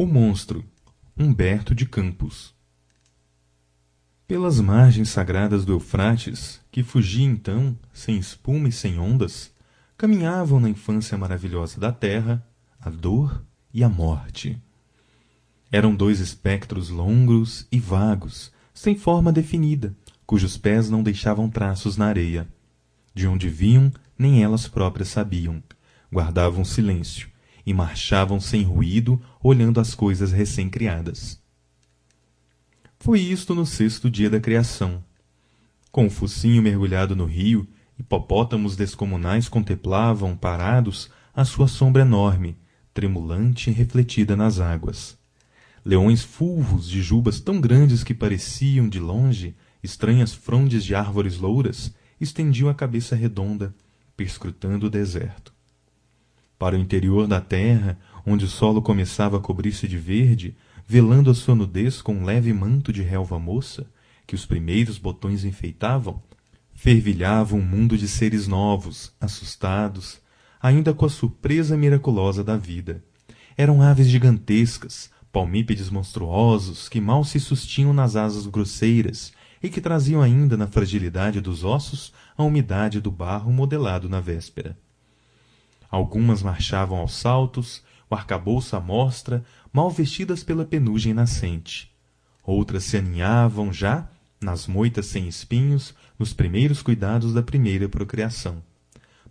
O monstro, Humberto de Campos. Pelas margens sagradas do Eufrates, que fugia então, sem espuma e sem ondas, caminhavam na infância maravilhosa da terra a dor e a morte. Eram dois espectros longos e vagos, sem forma definida, cujos pés não deixavam traços na areia. De onde vinham, nem elas próprias sabiam. Guardavam silêncio e marchavam sem ruído, olhando as coisas recém-criadas. Foi isto no 6º dia da criação. Com o focinho mergulhado no rio, hipopótamos descomunais contemplavam, parados, a sua sombra enorme, tremulante e refletida nas águas. Leões fulvos de jubas tão grandes que pareciam, de longe, estranhas frondes de árvores louras, estendiam a cabeça redonda, perscrutando o deserto. Para o interior da terra, onde o solo começava a cobrir-se de verde, velando a sua nudez com um leve manto de relva moça, que os primeiros botões enfeitavam, fervilhava um mundo de seres novos, assustados, ainda com a surpresa miraculosa da vida. Eram aves gigantescas, palmípedes monstruosos, que mal se sustinham nas asas grosseiras e que traziam ainda na fragilidade dos ossos a umidade do barro modelado na véspera. Algumas marchavam aos saltos, o arcabouço à mostra, mal vestidas pela penugem nascente. Outras se aninhavam já, nas moitas sem espinhos, nos primeiros cuidados da primeira procriação.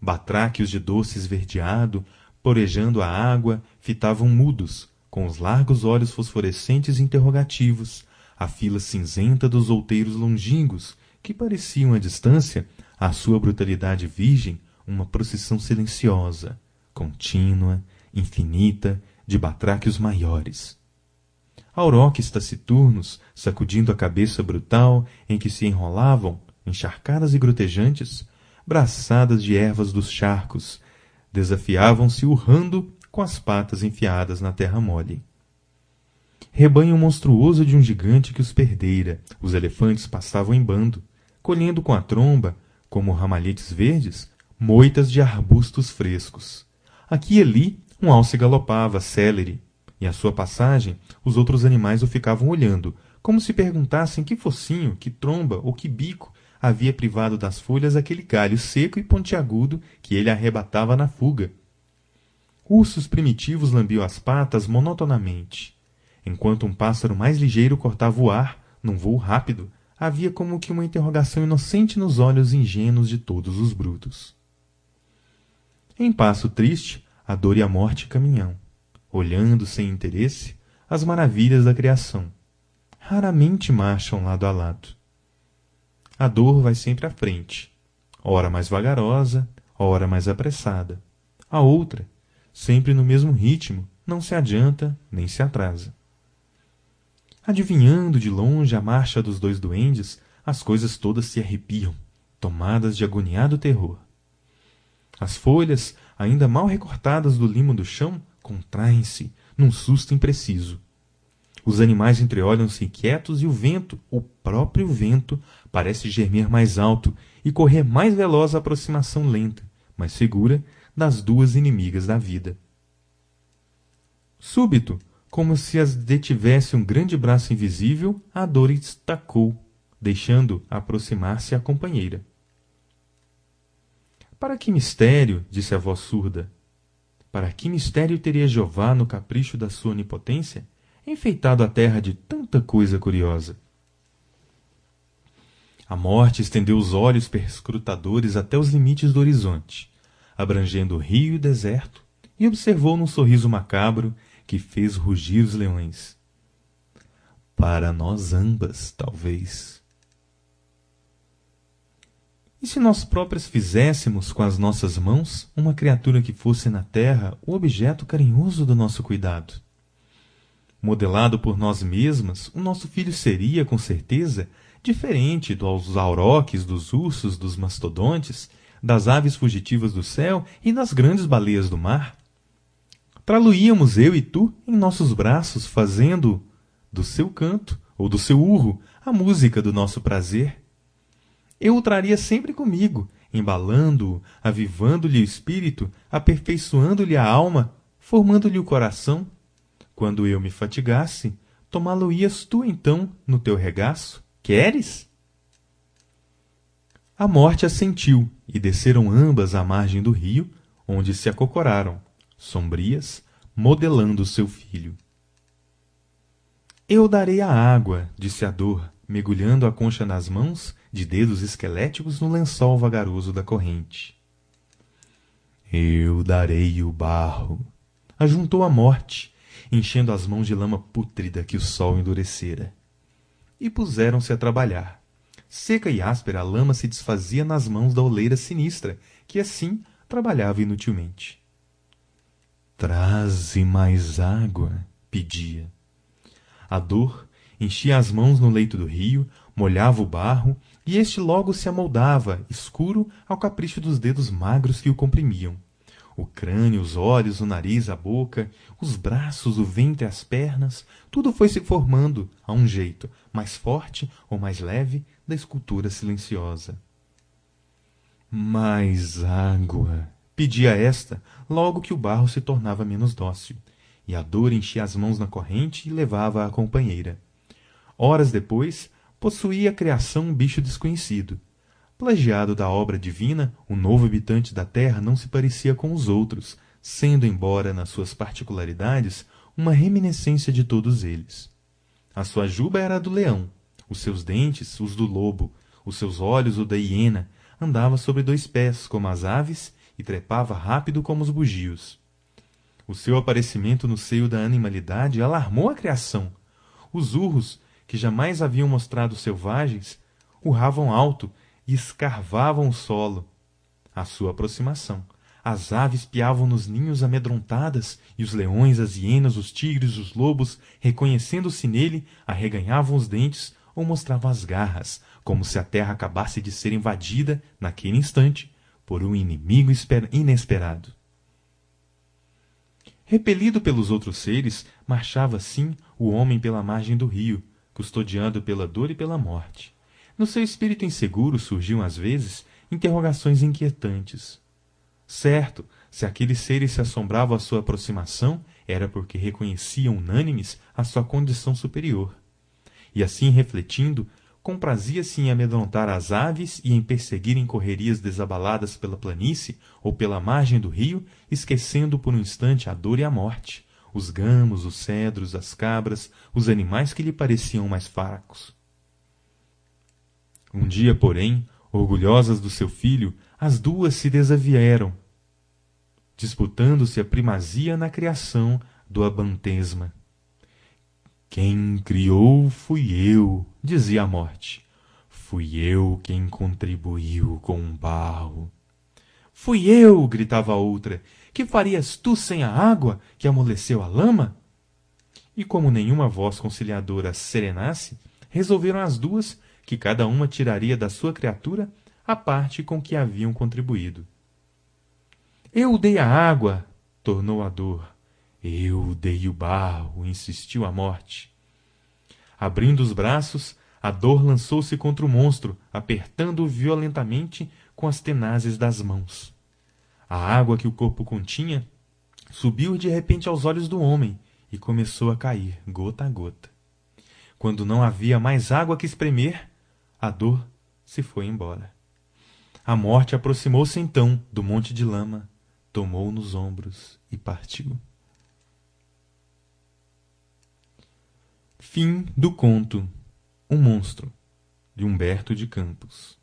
Batráquios de doce esverdeado, porejando a água, fitavam mudos, com os largos olhos fosforescentes e interrogativos, a fila cinzenta dos outeiros longínquos, que pareciam, à distância, à sua brutalidade virgem, uma procissão silenciosa, contínua, infinita, de batráquios maiores. Auroques taciturnos, sacudindo a cabeça brutal em que se enrolavam, encharcadas e grotejantes, braçadas de ervas dos charcos, desafiavam-se urrando com as patas enfiadas na terra mole. Rebanho monstruoso de um gigante que os perdera, os elefantes passavam em bando, colhendo com a tromba, como ramalhetes verdes, moitas de arbustos frescos. Aqui e ali um alce galopava, célere, e à sua passagem os outros animais o ficavam olhando, como se perguntassem que focinho, que tromba ou que bico havia privado das folhas aquele galho seco e pontiagudo que ele arrebatava na fuga. Ursos primitivos lambiam as patas monotonamente. Enquanto um pássaro mais ligeiro cortava o ar, num vôo rápido, havia como que uma interrogação inocente nos olhos ingênuos de todos os brutos. Em passo triste, a dor e a morte caminham, olhando sem interesse as maravilhas da criação. Raramente marcham lado a lado. A dor vai sempre à frente, ora mais vagarosa, ora mais apressada. A outra, sempre no mesmo ritmo, não se adianta nem se atrasa. Adivinhando de longe a marcha dos dois duendes, as coisas todas se arrepiam, tomadas de agoniado terror. As folhas, ainda mal recortadas do limo do chão, contraem-se num susto impreciso. Os animais entreolham-se inquietos e o vento, o próprio vento, parece gemer mais alto e correr mais veloz a aproximação lenta, mas segura, das duas inimigas da vida. Súbito, como se as detivesse um grande braço invisível, a dor estacou, deixando aproximar-se a companheira. Para que mistério, disse a voz surda, para que mistério teria Jeová, no capricho da sua onipotência, enfeitado a terra de tanta coisa curiosa? A morte estendeu os olhos perscrutadores até os limites do horizonte, abrangendo o rio e o deserto, e observou num sorriso macabro que fez rugir os leões. Para nós ambas, talvez. E se nós próprias fizéssemos com as nossas mãos uma criatura que fosse na terra o objeto carinhoso do nosso cuidado? Modelado por nós mesmas, o nosso filho seria, com certeza, diferente dos auroques, dos ursos, dos mastodontes, das aves fugitivas do céu e das grandes baleias do mar. Tra-lo-íamos eu e tu em nossos braços, fazendo do seu canto ou do seu urro a música do nosso prazer. Eu o traria sempre comigo, embalando-o, avivando-lhe o espírito, aperfeiçoando-lhe a alma, formando-lhe o coração, Quando eu me fatigasse, tomá-lo-ias tu então no teu regaço? Queres? A morte assentiu, e desceram ambas à margem do rio, onde se acocoraram, sombrias, modelando seu filho. Eu darei a água, disse a dor, mergulhando a concha nas mãos, de dedos esqueléticos no lençol vagaroso da corrente. Eu darei o barro, ajuntou a morte, enchendo as mãos de lama pútrida que o sol endurecera. E puseram-se a trabalhar. Seca e áspera, a lama se desfazia nas mãos da oleira sinistra, que assim trabalhava inutilmente. Traze mais água, pedia. A dor enchia as mãos no leito do rio, molhava o barro, e este logo se amoldava, escuro, ao capricho dos dedos magros que o comprimiam. O crânio, os olhos, o nariz, a boca, os braços, o ventre, as pernas, tudo foi se formando, a um jeito, mais forte ou mais leve, da escultura silenciosa. Mais água, pedia esta, logo que o barro se tornava menos dócil, e a dor enchia as mãos na corrente e levava à companheira. Horas depois, possuía a criação um bicho desconhecido. Plagiado da obra divina, o novo habitante da terra não se parecia com os outros, sendo, embora nas suas particularidades, uma reminiscência de todos eles. A sua juba era a do leão, os seus dentes, os do lobo, os seus olhos, o da hiena, andava sobre 2 pés, como as aves, e trepava rápido como os bugios. O seu aparecimento no seio da animalidade alarmou a criação. Os urros, que jamais haviam mostrado selvagens, urravam alto e escarvavam o solo. À sua aproximação, as aves piavam nos ninhos amedrontadas, e os leões, as hienas, os tigres, os lobos, reconhecendo-se nele, arreganhavam os dentes ou mostravam as garras, como se a terra acabasse de ser invadida, naquele instante, por um inimigo inesperado. Repelido pelos outros seres, marchava assim o homem pela margem do rio, custodiado pela dor e pela morte. No seu espírito inseguro surgiam às vezes interrogações inquietantes. Certo, se aqueles seres se assombravam à sua aproximação, era porque reconheciam unânimes a sua condição superior. E assim refletindo, comprazia-se em amedrontar as aves e em perseguir em correrias desabaladas pela planície ou pela margem do rio, esquecendo por um instante a dor e a morte, os gamos, os cedros, as cabras, os animais que lhe pareciam mais fracos. Um dia, porém, orgulhosas do seu filho, as duas se desavieram, disputando-se a primazia na criação do abantesma. Quem criou fui eu, dizia a morte. Fui eu quem contribuiu com o barro. Fui eu, gritava a outra. Que farias tu sem a água que amoleceu a lama? E como nenhuma voz conciliadora serenasse, resolveram as duas que cada uma tiraria da sua criatura a parte com que haviam contribuído. Eu dei a água, tornou a dor. Eu dei o barro, insistiu a morte. Abrindo os braços, a dor lançou-se contra o monstro, apertando-o violentamente com as tenazes das mãos. A água que o corpo continha subiu de repente aos olhos do homem e começou a cair, gota a gota. Quando não havia mais água que espremer, a dor se foi embora. A morte aproximou-se então do monte de lama, tomou-o nos ombros e partiu. Fim do conto O Monstro, de Humberto de Campos.